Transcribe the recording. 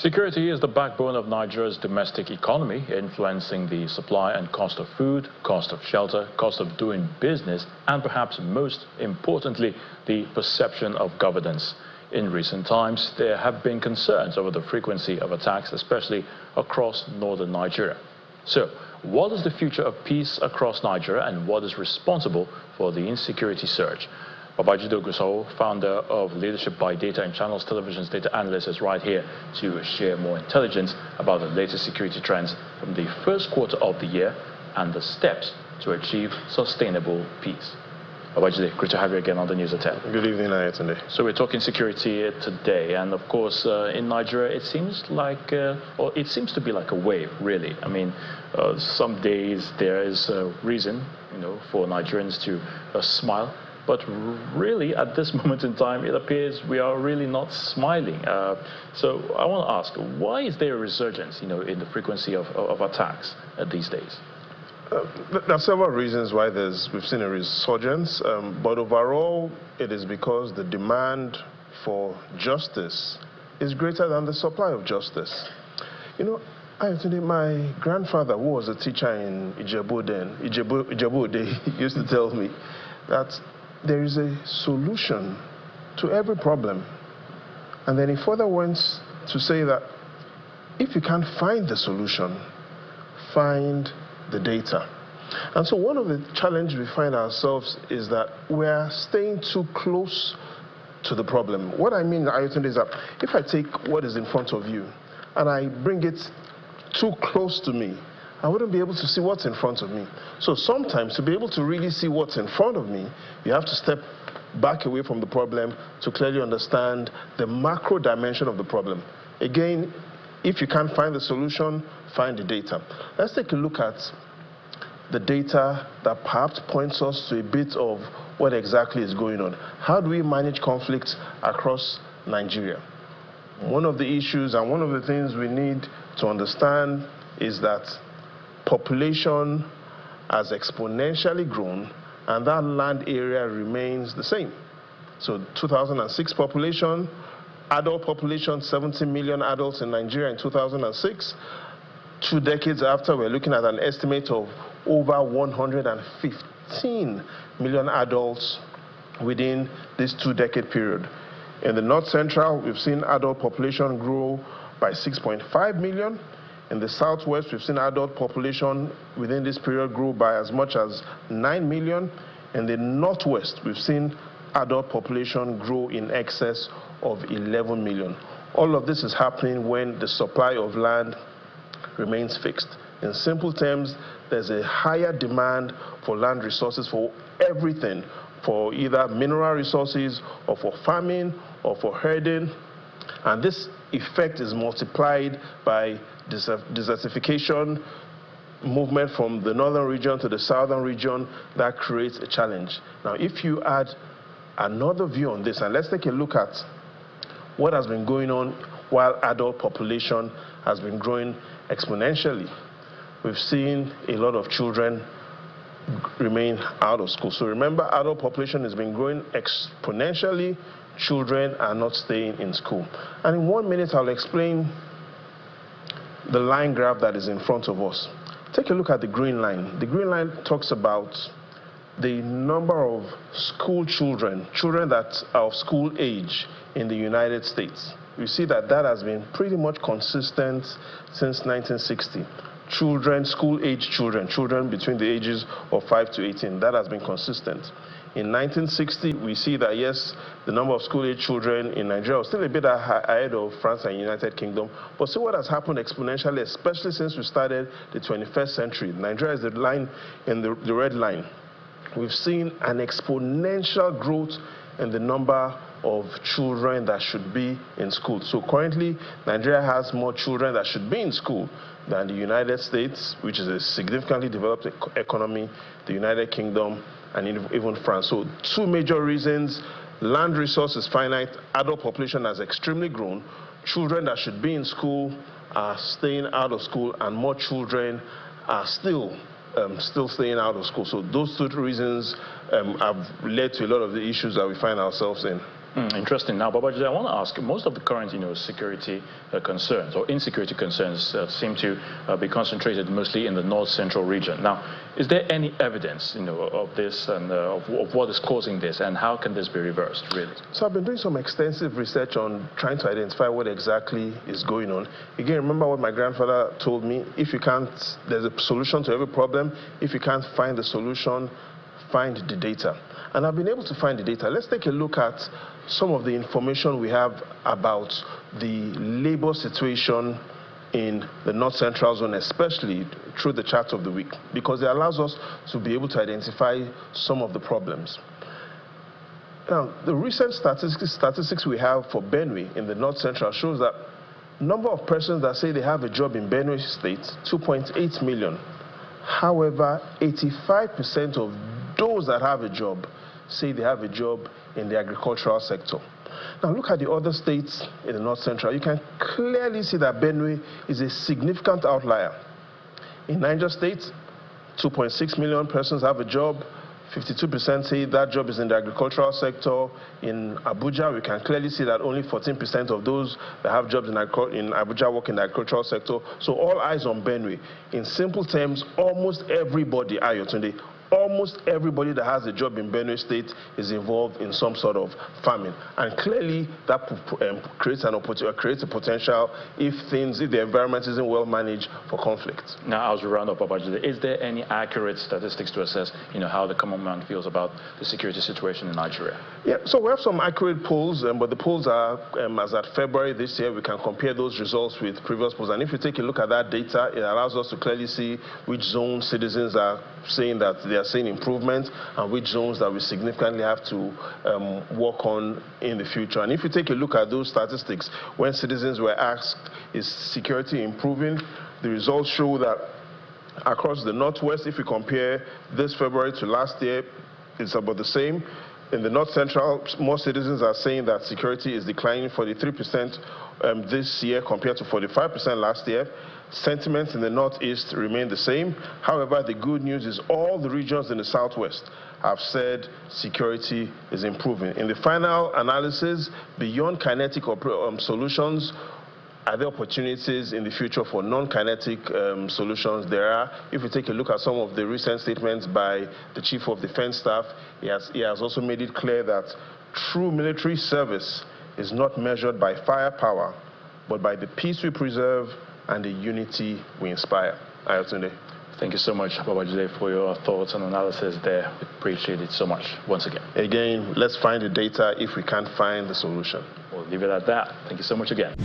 Security is the backbone of Nigeria's domestic economy, influencing the supply and cost of food, cost of shelter, cost of doing business, and perhaps most importantly, the perception of governance. In recent times, there have been concerns over the frequency of attacks, especially across northern Nigeria. So, what is the future of peace across Nigeria, and what is responsible for the insecurity surge? Babajide Ogunsawo, founder of Leadership by Data and Channels Television's data analyst, is right here to share more intelligence about the latest security trends from the first quarter of the year and the steps to achieve sustainable peace. Babajide, great to have you again on the News at 10. Good evening, Ayotunde. So we're talking security today, and of course in Nigeria it seems to be like a wave, really. I mean, some days there is a reason, for Nigerians to smile. But really, at this moment in time, it appears we are really not smiling. So I want to ask, why is there a resurgence, in the frequency of attacks these days? There are several reasons why we've seen a resurgence, but overall, it is because the demand for justice is greater than the supply of justice. My grandfather, who was a teacher in Ijebu, used to tell me that there is a solution to every problem. And then he further went to say that if you can't find the solution, find the data. And so one of the challenges we find ourselves is that we're staying too close to the problem. What I mean, Ayotunde, is that if I take what is in front of you and I bring it too close to me, I wouldn't be able to see what's in front of me. So sometimes to be able to really see what's in front of me, you have to step back away from the problem to clearly understand the macro dimension of the problem. Again, if you can't find the solution, find the data. Let's take a look at the data that perhaps points us to a bit of what exactly is going on. How do we manage conflicts across Nigeria? One of the issues and one of the things we need to understand is that population has exponentially grown and that land area remains the same. So 2006 population, adult population, 70 million adults in Nigeria in 2006. 2 decades after, we're looking at an estimate of over 115 million adults within this 2-decade period. In the North Central, we've seen adult population grow by 6.5 million. In the Southwest, we've seen adult population within this period grow by as much as 9 million. In the Northwest, we've seen adult population grow in excess of 11 million. All of this is happening when the supply of land remains fixed. In simple terms, there's a higher demand for land resources for everything, for either mineral resources or for farming or for herding. And this effect is multiplied by desertification, movement from the northern region to the southern region. That creates a challenge. Now, if you add another view on this, and let's take a look at what has been going on while adult population has been growing exponentially. We've seen a lot of children remain out of school. So remember, adult population has been growing exponentially. Children are not staying in school. And in 1 minute, I'll explain the line graph that is in front of us. Take a look at the green line. The green line talks about the number of school children that are of school age in the United States. You see that has been pretty much consistent since 1960. School-age children between the ages of 5 to 18, that has been consistent. In 1960, we see that, yes, the number of school-age children in Nigeria was still a bit ahead of France and United Kingdom. But see what has happened exponentially, especially since we started the 21st century. Nigeria is the line in the red line. We've seen an exponential growth in the number of children that should be in school. So currently, Nigeria has more children that should be in school than the United States, which is a significantly developed economy, the United Kingdom, and even France. So 2 major reasons: land resource is finite, adult population has extremely grown, children that should be in school are staying out of school, and more children are still staying out of school. So those 2 reasons have led to a lot of the issues that we find ourselves in. Interesting. Now, Babajide, I want to ask, most of the current, security concerns or insecurity concerns seem to be concentrated mostly in the north-central region. Now, is there any evidence, of this and of what is causing this, and how can this be reversed, really? So I've been doing some extensive research on trying to identify what exactly is going on. Again, remember what my grandfather told me, if you can't, there's a solution to every problem. If you can't find the solution, find the data. And I've been able to find the data. Let's take a look at some of the information we have about the labor situation in the North Central Zone, especially through the chart of the week, because it allows us to be able to identify some of the problems. Now, the recent statistics we have for Benue in the North Central shows that number of persons that say they have a job in Benue State, 2.8 million. However, 85% of those that have a job say they have a job in the agricultural sector. Now look at the other states in the North Central. You can clearly see that Benue is a significant outlier. In Niger State, 2.6 million persons have a job. 52% say that job is in the agricultural sector. In Abuja, we can clearly see that only 14% of those that have jobs in Abuja work in the agricultural sector. So all eyes on Benue. In simple terms, almost everybody, Ayotunde, almost everybody that has a job in Benue State is involved in some sort of farming. And clearly that creates a potential if the environment isn't well managed for conflict. Now, as we round up, Babajide, is there any accurate statistics to assess, how the common man feels about the security situation in Nigeria? Yeah, so we have some accurate polls, but the polls are, as at February this year, we can compare those results with previous polls. And if you take a look at that data, it allows us to clearly see which zones citizens are saying that they are seeing improvement and which zones that we significantly have to work on in the future. And if you take a look at those statistics, when citizens were asked, is security improving, the results show that across the Northwest, if you compare this February to last year, it's about the same. In the North Central, more citizens are saying that security is declining, 43% this year compared to 45% last year. Sentiments in the Northeast remain the same. However, the good news is all the regions in the Southwest have said security is improving. In the final analysis, beyond kinetic solutions, are there opportunities in the future for non-kinetic solutions? There are. If you take a look at some of the recent statements by the Chief of Defense Staff, he has also made it clear that true military service is not measured by firepower, but by the peace we preserve and the unity we inspire. Ayotunde. Thank you so much, Babajide, for your thoughts and analysis there. We appreciate it so much once again. Again, let's find the data if we can't find the solution. We'll leave it at that. Thank you so much again.